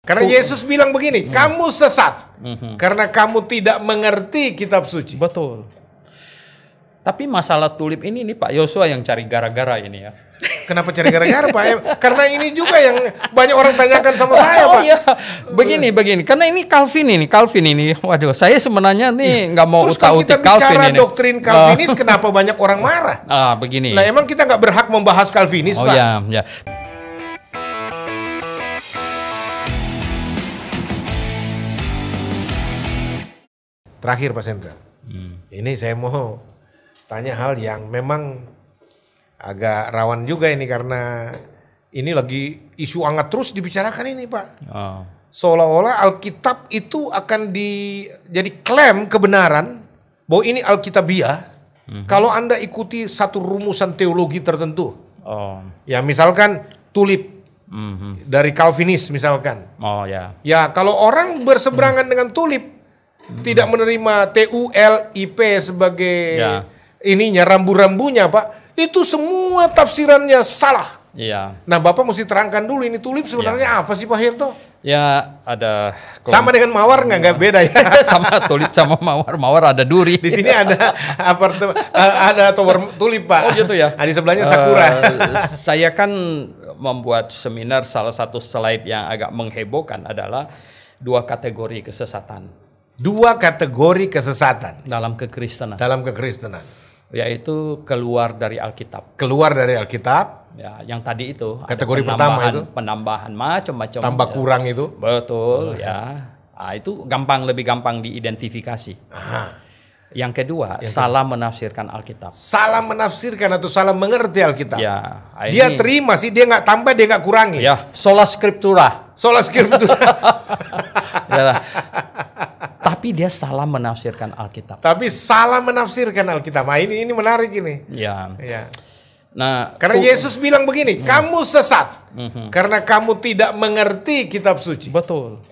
Karena Yesus bilang begini, kamu sesat karena kamu tidak mengerti kitab suci. Betul. Tapi masalah tulip ini nih Pak Yosua yang cari gara-gara ini ya. Kenapa cari gara-gara Pak? Karena ini juga yang banyak orang tanyakan sama saya Pak. Iya, begini. Karena ini Calvin ini. Waduh, saya sebenarnya nih nggak mau Terus kalau kita utak-utik Calvin bicara ini. doktrin Calvinis, kenapa banyak orang marah? Begini. Lah emang kita nggak berhak membahas Calvinis Pak? Ya. Terakhir Pak Sendra, ini saya mau tanya hal yang memang agak rawan juga ini karena ini lagi isu hangat terus dibicarakan ini Pak. Seolah-olah Alkitab itu akan jadi klaim kebenaran bahwa ini Alkitabiah kalau Anda ikuti satu rumusan teologi tertentu. Ya misalkan tulip dari Calvinis misalkan. Ya kalau orang berseberangan dengan tulip tidak menerima TULIP sebagai ininya rambu-rambunya Pak, itu semua tafsirannya salah. Iya. Nah Bapak mesti terangkan dulu ini tulip sebenarnya apa sih Pak Hirto? Ya ada sama dengan mawar nggak beda ya? Sama tulip sama mawar ada duri. Di sini ada ada tower tulip Pak. Oh gitu ya. Di sebelahnya sakura. Saya kan membuat seminar, salah satu slide yang agak menghebohkan adalah 2 kategori kesesatan. 2 kategori kesesatan dalam kekristenan. Yaitu keluar dari Alkitab. Keluar dari Alkitab. Ya, yang tadi itu. Kategori pertama itu. Penambahan macam-macam. Tambah kurang itu. Betul ya. Nah, itu lebih gampang diidentifikasi. Yang kedua, salah menafsirkan Alkitab. Salah menafsirkan atau salah mengerti Alkitab. Ya, dia terima sih, dia nggak tambah, dia nggak kurangi. Ya, sola scriptura. Ya, tapi dia salah menafsirkan Alkitab. Nah, ini menarik ini. Ya. Nah, karena Yesus bilang begini, kamu sesat karena kamu tidak mengerti kitab suci. Betul.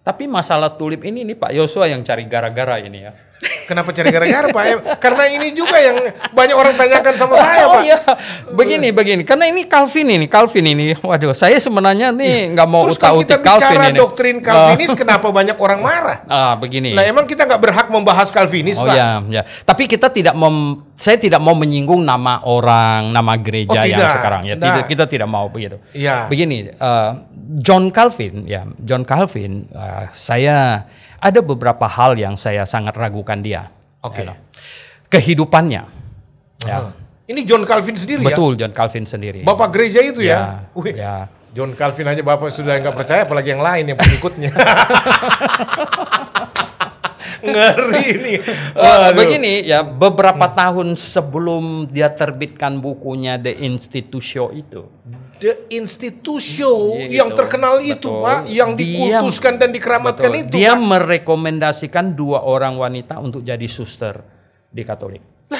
Tapi masalah tulip ini nih Pak Yosua yang cari gara-gara ini ya. Kenapa cari gara-gara Pak? Karena ini juga yang banyak orang tanyakan sama saya Pak. Iya. Begini. Karena ini Calvin ini. Waduh, saya sebenarnya nih nggak mau utak-utik Calvin ini. Terus kalau kita bicara doktrin Calvinis, kenapa banyak orang marah? Begini. Lah emang kita nggak berhak membahas Calvinis Pak? Ya. Tapi kita saya tidak mau menyinggung nama orang, nama gereja yang sekarang ya. Kita tidak mau begitu. Ya. Begini, John Calvin, saya ada beberapa hal yang saya sangat ragukan dia. Kehidupannya. Ya. Ini John Calvin sendiri ya? Betul, John Calvin sendiri. Bapak gereja itu ya? Ya. John Calvin aja Bapak sudah nggak percaya, apalagi yang lain yang pengikutnya. Ngeri ini. Begini ya, beberapa tahun sebelum dia terbitkan bukunya The Institution itu. The Institution yang terkenal itu Pak, yang dikultuskan dan dikeramatkan itu. Dia Pak merekomendasikan 2 orang wanita untuk jadi suster di Katolik. Lah,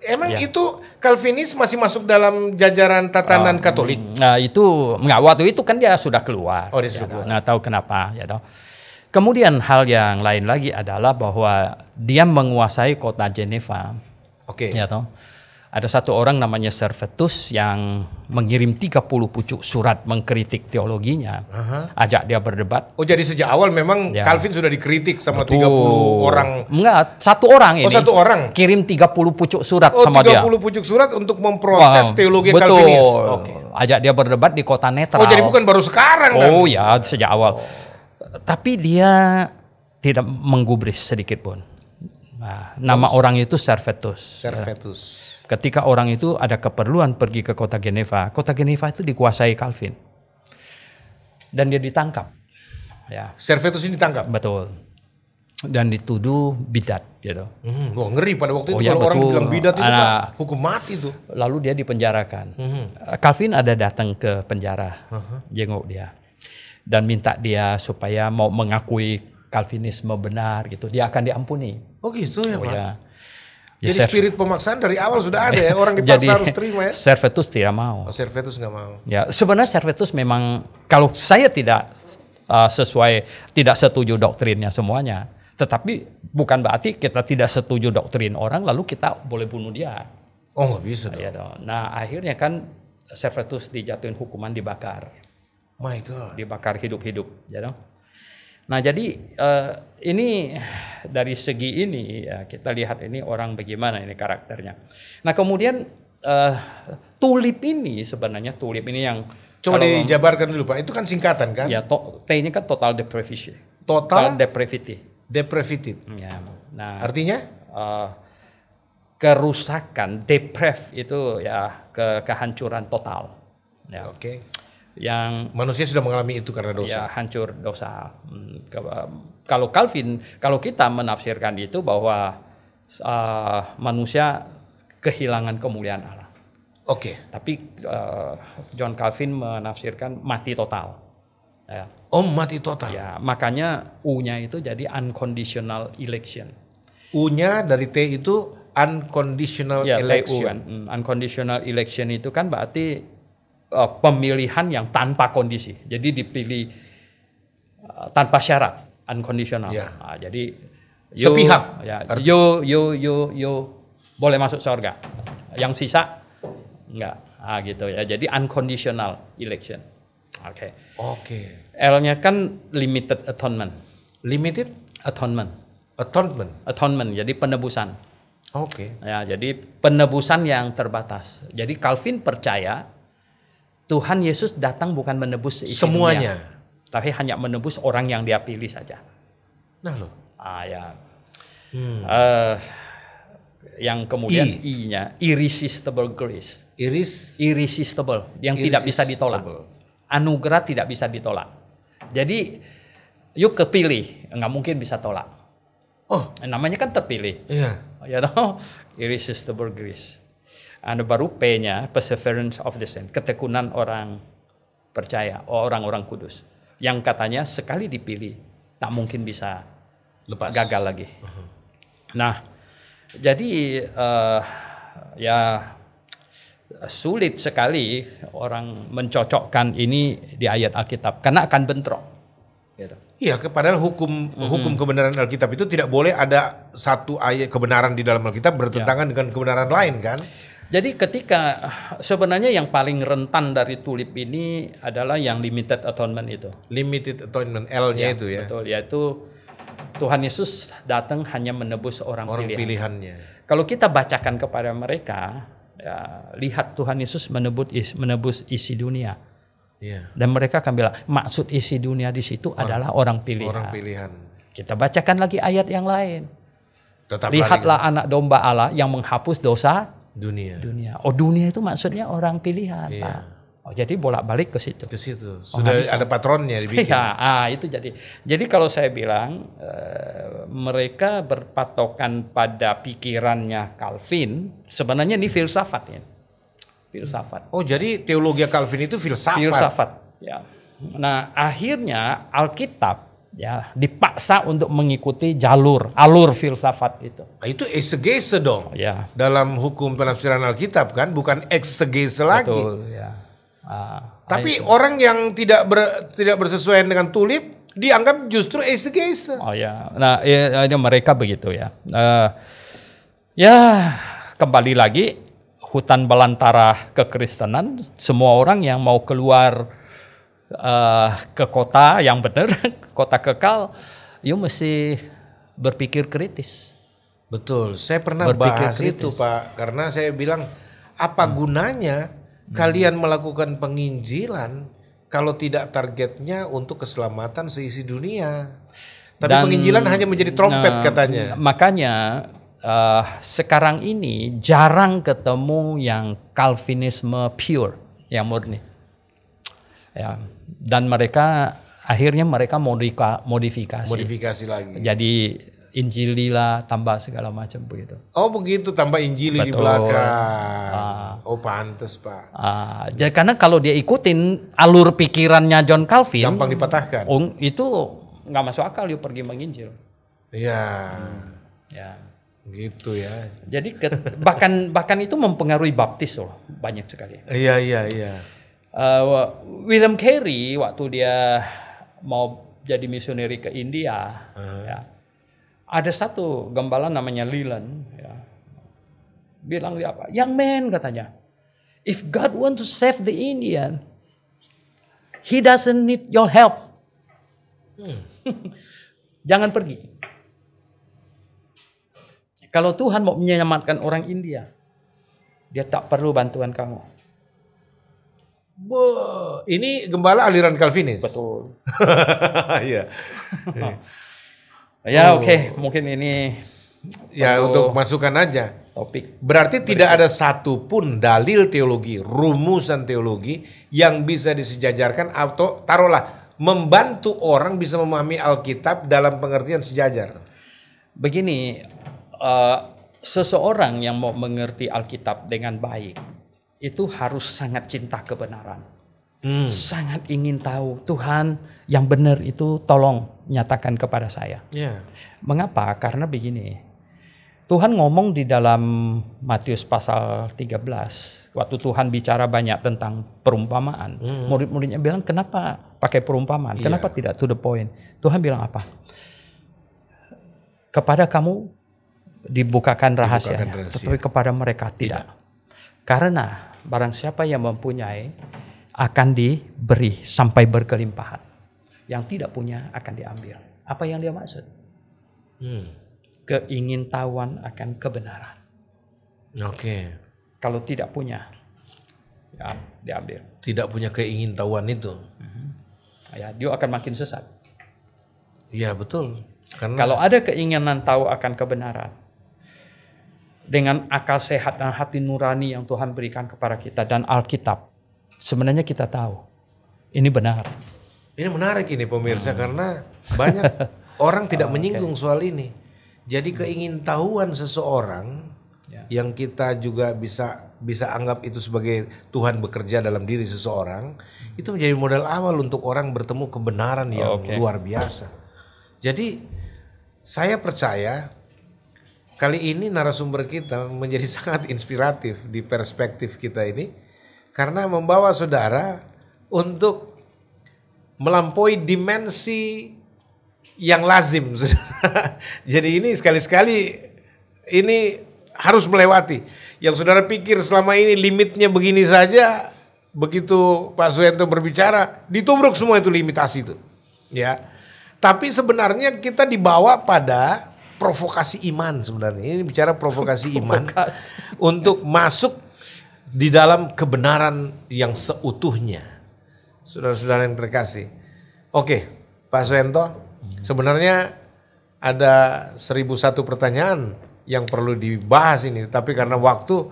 emang itu Calvinis masih masuk dalam jajaran tatanan Katolik? Nah itu waktu itu kan dia sudah keluar. Dia sudah keluar. Nah tahu kenapa ya toh. Kemudian hal yang lain lagi adalah bahwa dia menguasai kota Geneva. Ya toh. Ada satu orang namanya Servetus yang mengirim 30 pucuk surat mengkritik teologinya. Ajak dia berdebat. Jadi sejak awal memang Calvin sudah dikritik sama 30 orang. Enggak, satu orang ini. Satu orang. Kirim 30 pucuk surat sama dia. 30 pucuk surat untuk memprotes teologi Calvinis. Ajak dia berdebat di kota netral. Jadi bukan baru sekarang. Ya, sejak awal. Tapi dia tidak menggubris sedikit pun. Nama orang itu Servetus. Ketika orang itu ada keperluan pergi ke kota Geneva itu dikuasai Calvin. Dan dia ditangkap. Ya. Servetus ini ditangkap? Betul. Dan dituduh bidat gitu. Ngeri pada waktu itu kalau orang bilang bidat itu Pak, hukum mati tuh. Lalu dia dipenjarakan. Calvin ada datang ke penjara, jenguk dia. Dan minta dia supaya mau mengakui Calvinisme benar gitu. Dia akan diampuni. Oh gitu ya Pak? Ya. Jadi spirit pemaksaan dari awal sudah ada ya, orang dipaksa harus terima ya. Servetus tidak mau. Servetus nggak mau. Ya, sebenarnya Servetus memang kalau saya tidak tidak setuju doktrinnya semuanya, tetapi bukan berarti kita tidak setuju doktrin orang lalu kita boleh bunuh dia. Nggak bisa dong. Ya, nah akhirnya kan Servetus dijatuhin hukuman dibakar. My God. Dibakar hidup-hidup, ya dong. Nah, jadi ini dari segi ini ya, kita lihat ini orang bagaimana ini karakternya. Nah, kemudian tulip ini sebenarnya yang coba dijabarkan dulu Pak. Itu kan singkatan kan? Ya, T ini kan total depravity. Total depravity. Ya. Nah, artinya kerusakan, deprav itu ya kehancuran total. Ya. Oke. Yang manusia sudah mengalami itu karena dosa. Ya, hancur dosa. Kalau Calvin, kalau kita menafsirkan itu bahwa manusia kehilangan kemuliaan Allah. Oke. Tapi John Calvin menafsirkan mati total. Ya. Oh, mati total. Ya, makanya U-nya itu jadi unconditional election. U-nya dari T itu unconditional election. TU kan. Unconditional election itu kan berarti pemilihan yang tanpa kondisi. Jadi dipilih tanpa syarat, unconditional. Ya. Nah, jadi sepihak. Ya, boleh masuk surga. Yang sisa enggak. Gitu ya. Jadi unconditional election. Oke. L-nya kan limited atonement. Limited atonement. Jadi penebusan. Ya, jadi penebusan yang terbatas. Jadi Calvin percaya Tuhan Yesus datang bukan menebus semuanya, tapi hanya menebus orang yang Dia pilih saja. Nah loh. Ya. Yang kemudian I-nya irresistible grace. Irresistible, yang tidak bisa ditolak. Anugerah tidak bisa ditolak. Jadi yuk kepilih, nggak mungkin bisa tolak. Namanya kan terpilih. Iya. Ya toh, irresistible grace. Baru P-nya perseverance of the saint, ketekunan orang percaya, orang-orang kudus, yang katanya sekali dipilih tak mungkin bisa lepas, gagal lagi. Nah, jadi ya sulit sekali orang mencocokkan ini di ayat Alkitab karena akan bentrok. Iya, padahal hukum kebenaran Alkitab itu tidak boleh ada satu ayat kebenaran di dalam Alkitab bertentangan dengan kebenaran lain kan? Jadi ketika sebenarnya yang paling rentan dari tulip ini adalah yang limited atonement itu. Limited atonement, L-nya itu ya. Betul, yaitu Tuhan Yesus datang hanya menebus orang pilihannya. Kalau kita bacakan kepada mereka, ya, lihat Tuhan Yesus menebus isi dunia. Yeah. Dan mereka akan bilang maksud isi dunia di situ adalah orang pilihan. Kita bacakan lagi ayat yang lain. Lihatlah anak domba Allah yang menghapus dosa dunia. Dunia itu maksudnya orang pilihan, Pak. Jadi bolak-balik ke situ. Sudah ada patronnya dibikin. Itu jadi kalau saya bilang mereka berpatokan pada pikirannya Calvin, sebenarnya ini filsafat ya. Jadi teologi Calvin itu filsafat. Ya. Nah, akhirnya Alkitab ya dipaksa untuk mengikuti alur filsafat itu. Itu eksegese dong. Ya. Dalam hukum penafsiran Alkitab kan, bukan eksegese lagi. Betul, ya. Tapi orang yang tidak bersesuaian dengan tulip dianggap justru eksegese. Nah, mereka begitu ya. Kembali lagi hutan belantara kekristenan, semua orang yang mau keluar ke kota yang benar, kota kekal, mesti berpikir kritis. Betul, saya pernah bahas itu Pak, karena saya bilang apa gunanya kalian melakukan penginjilan kalau tidak targetnya untuk keselamatan seisi dunia. Tapi penginjilan hanya menjadi trompet katanya. Makanya sekarang ini jarang ketemu yang Calvinisme pure, yang murni. Ya, dan akhirnya mereka modifikasi lagi. Jadi Injili lah, tambah segala macam begitu. Begitu, tambah Injili di belakang. Pantes Pak. Jadi karena kalau dia ikutin alur pikirannya John Calvin, gampang dipatahkan. Itu nggak masuk akal pergi menginjil. Iya. Gitu ya. Jadi bahkan itu mempengaruhi baptis banyak sekali. Iya. William Carey waktu dia mau jadi misioneri ke India, ada satu gembala namanya Leland, bilang dia apa? Young man katanya, if God want to save the Indian, He doesn't need your help. Jangan pergi. Kalau Tuhan mau menyelamatkan orang India, dia tak perlu bantuan kamu. Ini gembala aliran Calvinis. Betul. Iya. Ya oke, mungkin ini ya untuk masukan aja. Topik. Berarti tidak ada satupun dalil teologi, rumusan teologi yang bisa disejajarkan atau taruhlah membantu orang bisa memahami Alkitab dalam pengertian sejajar. Begini, seseorang yang mau mengerti Alkitab dengan baik itu harus sangat cinta kebenaran. Sangat ingin tahu Tuhan yang benar itu tolong nyatakan kepada saya. Yeah. Mengapa? Karena begini. Tuhan ngomong di dalam Matius pasal 13. Waktu Tuhan bicara banyak tentang perumpamaan. Murid-muridnya bilang kenapa pakai perumpamaan? Kenapa tidak to the point? Tuhan bilang apa? Kepada kamu dibukakan rahasianya. Tetapi kepada mereka tidak. Karena barang siapa yang mempunyai akan diberi sampai berkelimpahan. Yang tidak punya akan diambil. Apa yang dia maksud? Keingintahuan akan kebenaran. Oke. Kalau tidak punya, ya diambil. Tidak punya keingintahuan itu. Ya, dia akan makin sesat. Iya betul. Karena kalau ada keinginan tahu akan kebenaran, dengan akal sehat dan hati nurani yang Tuhan berikan kepada kita dan Alkitab, sebenarnya kita tahu ini benar. Ini menarik ini pemirsa karena banyak orang tidak menyinggung soal ini. Jadi keingintahuan seseorang yang kita juga bisa anggap itu sebagai Tuhan bekerja dalam diri seseorang, itu menjadi modal awal untuk orang bertemu kebenaran yang luar biasa. Jadi saya percaya kali ini narasumber kita menjadi sangat inspiratif di perspektif kita ini karena membawa saudara untuk melampaui dimensi yang lazim. Jadi ini sekali-sekali ini harus melewati. Yang saudara pikir selama ini limitnya begini saja, begitu Pak Suyanto berbicara, ditubruk semua itu limitasi itu. Ya. Tapi sebenarnya kita dibawa pada provokasi iman sebenarnya. Ini bicara provokasi iman untuk masuk di dalam kebenaran yang seutuhnya. Saudara-saudara yang terkasih. Oke, Pak Suyanto, sebenarnya ada 1001 pertanyaan yang perlu dibahas ini, tapi karena waktu,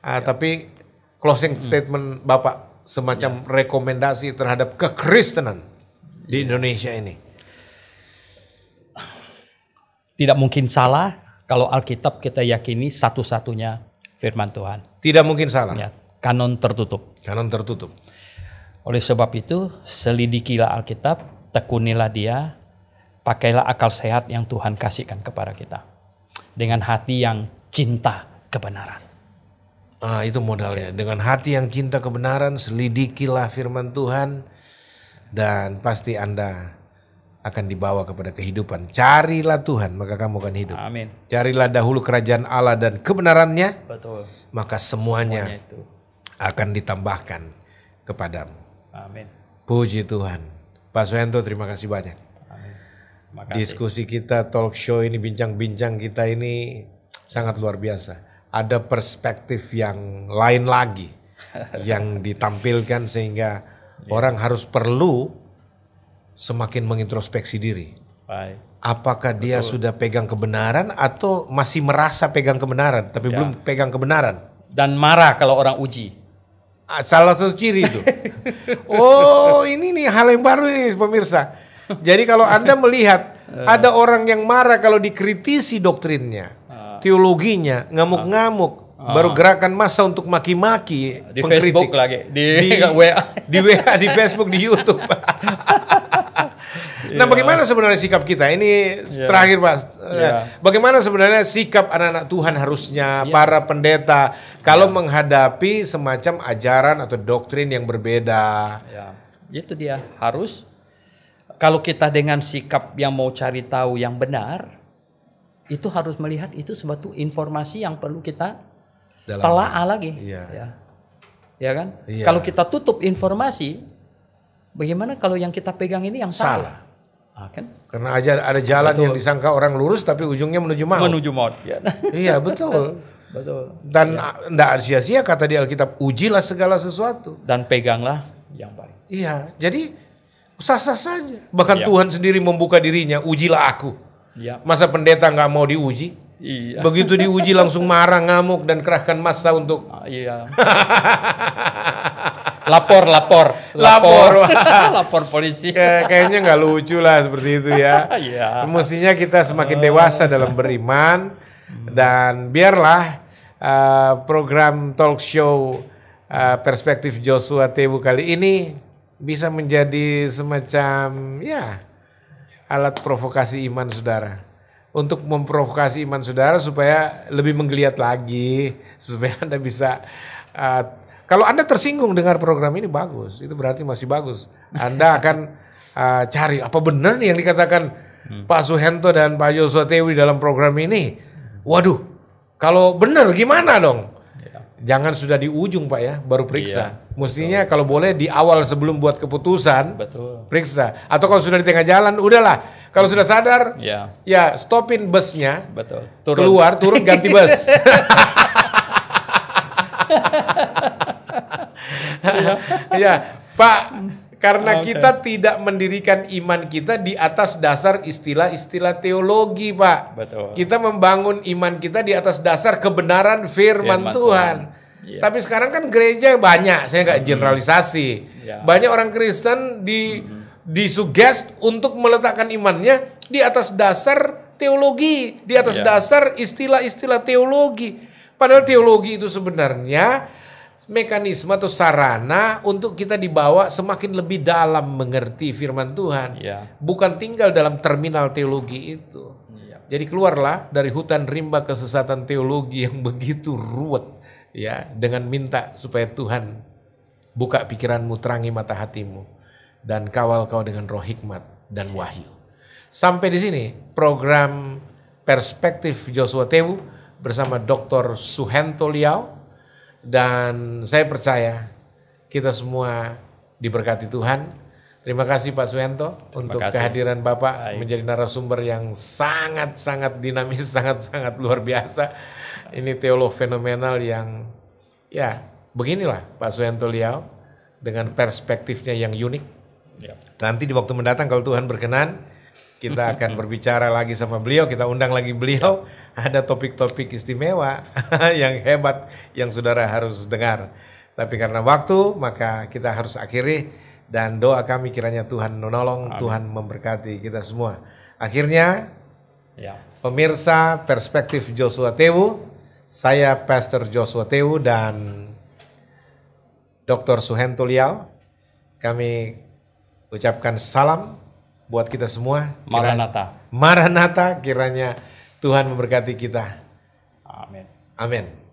tapi closing statement Bapak semacam rekomendasi terhadap kekristenan di Indonesia ini. Tidak mungkin salah kalau Alkitab kita yakini satu-satunya firman Tuhan. Tidak mungkin salah. Ya, kanon tertutup. Kanon tertutup. Oleh sebab itu, selidikilah Alkitab, tekunilah dia, pakailah akal sehat yang Tuhan kasihkan kepada kita. Dengan hati yang cinta kebenaran. Itu modalnya. Dengan hati yang cinta kebenaran, selidikilah firman Tuhan, dan pasti Anda akan dibawa kepada kehidupan. Carilah Tuhan, maka kamu akan hidup. Amin. Carilah dahulu kerajaan Allah dan kebenarannya, betul, maka semuanya itu akan ditambahkan kepadamu. Amin. Puji Tuhan. Pak Suyanto, terima kasih banyak. Amin. Diskusi kita, talk show ini, bincang-bincang kita ini sangat luar biasa. Ada perspektif yang lain lagi yang ditampilkan sehingga orang harus perlu semakin mengintrospeksi diri. Baik. Apakah dia sudah pegang kebenaran atau masih merasa pegang kebenaran tapi belum pegang kebenaran? Dan marah kalau orang uji. Salah satu ciri itu. Oh, ini nih hal yang baru nih pemirsa. Jadi kalau Anda melihat ada orang yang marah kalau dikritisi doktrinnya, teologinya, ngamuk-ngamuk, baru gerakan massa untuk maki-maki, di pengkritik. Facebook lagi, di WA, di Facebook, di YouTube. Nah, bagaimana sebenarnya sikap kita? Ini terakhir, Pak. Bagaimana sebenarnya sikap anak-anak Tuhan harusnya, para pendeta, kalau menghadapi semacam ajaran atau doktrin yang berbeda? Ya, itu dia. Harus, kalau kita dengan sikap yang mau cari tahu yang benar, itu harus melihat itu suatu informasi yang perlu kita telaah lagi. Ya kan? Kalau kita tutup informasi, bagaimana kalau yang kita pegang ini yang salah? Kan? Karena ada jalan yang disangka orang lurus tapi ujungnya menuju maut. Menuju maut. Ya. Iya betul. Betul. Dan tidak sia-sia kata di Alkitab, ujilah segala sesuatu. Dan peganglah yang baik. Iya, jadi sah-sah saja. Bahkan Tuhan sendiri membuka dirinya, ujilah aku. Ya. Masa pendeta nggak mau diuji? Iya. Begitu diuji langsung marah, ngamuk dan kerahkan massa untuk. Iya. Lapor. Lapor polisi. Kayaknya nggak lucu lah seperti itu ya. Iya. Mestinya kita semakin dewasa dalam beriman dan biarlah program talk show Perspektif Joshua Tewu kali ini bisa menjadi semacam alat provokasi iman saudara. Untuk memprovokasi iman saudara supaya lebih menggeliat lagi, supaya Anda bisa kalau Anda tersinggung dengar program ini bagus, itu berarti masih bagus. Anda akan cari apa benar nih yang dikatakan Pak Suhento dan Pak Joshua Tewu dalam program ini. Waduh, kalau benar gimana dong? Jangan sudah di ujung Pak ya, baru periksa. Mestinya kalau boleh di awal sebelum buat keputusan, periksa. Atau kalau sudah di tengah jalan, udahlah. Kalau sudah sadar, ya stopin busnya, keluar, turun, ganti bus. Ya, Pak, karena kita tidak mendirikan iman kita di atas dasar istilah-istilah teologi, Pak. Betul. Kita membangun iman kita di atas dasar kebenaran firman Tuhan. Ya. Tapi sekarang kan gereja banyak, saya nggak generalisasi. Banyak orang Kristen disugest untuk meletakkan imannya di atas dasar teologi, di atas dasar istilah-istilah teologi. Padahal teologi itu sebenarnya mekanisme atau sarana untuk kita dibawa semakin lebih dalam mengerti firman Tuhan. Bukan tinggal dalam terminal teologi itu. Jadi keluarlah dari hutan rimba kesesatan teologi yang begitu ruwet dengan minta supaya Tuhan buka pikiranmu, terangi mata hatimu dan kawal kau dengan roh hikmat dan wahyu. Sampai di sini program Perspektif Joshua Tewu bersama Dr. Suhento Liao. Dan saya percaya kita semua diberkati Tuhan. Terima kasih Pak Suhento untuk kehadiran Bapak menjadi narasumber yang sangat-sangat dinamis, sangat-sangat luar biasa. Ini teolog fenomenal yang beginilah Pak Suhento Liao dengan perspektifnya yang unik. Nanti di waktu mendatang kalau Tuhan berkenan, kita akan berbicara lagi sama beliau, kita undang lagi beliau. Ada topik-topik istimewa yang hebat yang saudara harus dengar. Tapi karena waktu, maka kita harus akhiri. Dan doa kami kiranya Tuhan menolong, Tuhan memberkati kita semua. Akhirnya, pemirsa Perspektif Joshua Tewu, saya Pastor Joshua Tewu dan Dr. Suhento Liao, kami ucapkan salam buat kita semua. Maranatha. Maranatha, kiranya Tuhan memberkati kita. Amin. Amin.